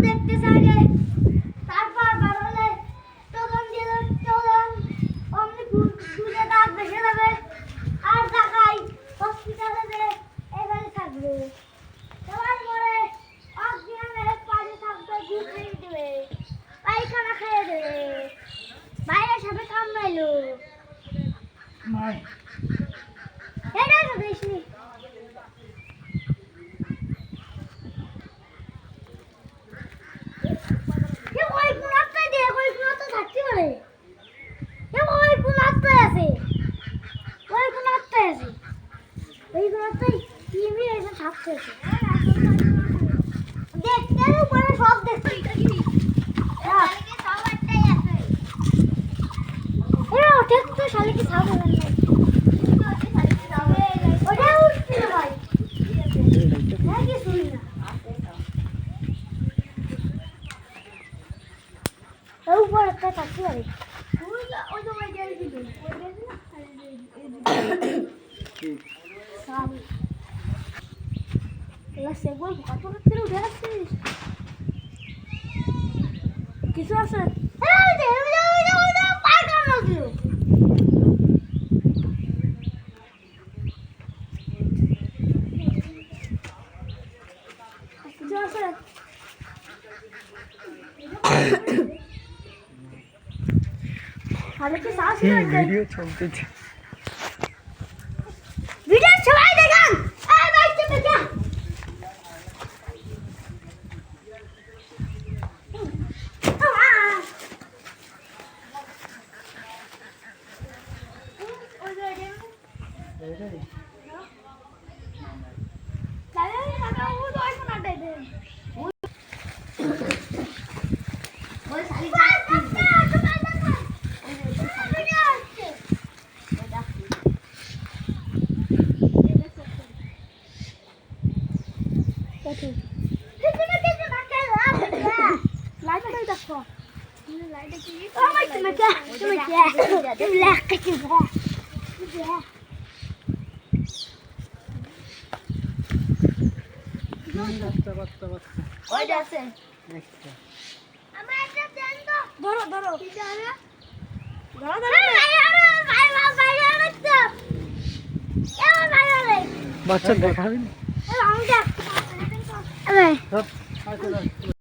দেখতেছে আগে, তারপর বাড়লে তখন দিল তখন অমনি খুঁজে দাঁত ভেসে যাবে আর টাকাই হসপিটালে যে এবারে থাকবে। সবার পরে অজ্ঞানে পানি থাকবে, ঘুরিয়ে দেবে, পায়খানা খেয়ে দেবে, বাইরে সাথে কামড়াইলো এটাই তো দেশনি। কিছু আছে ভিডিও চলতেছে। ভিডিও সবাই দেখেন। এই বাইতে বেটা বাচ্চা দেখাবেন।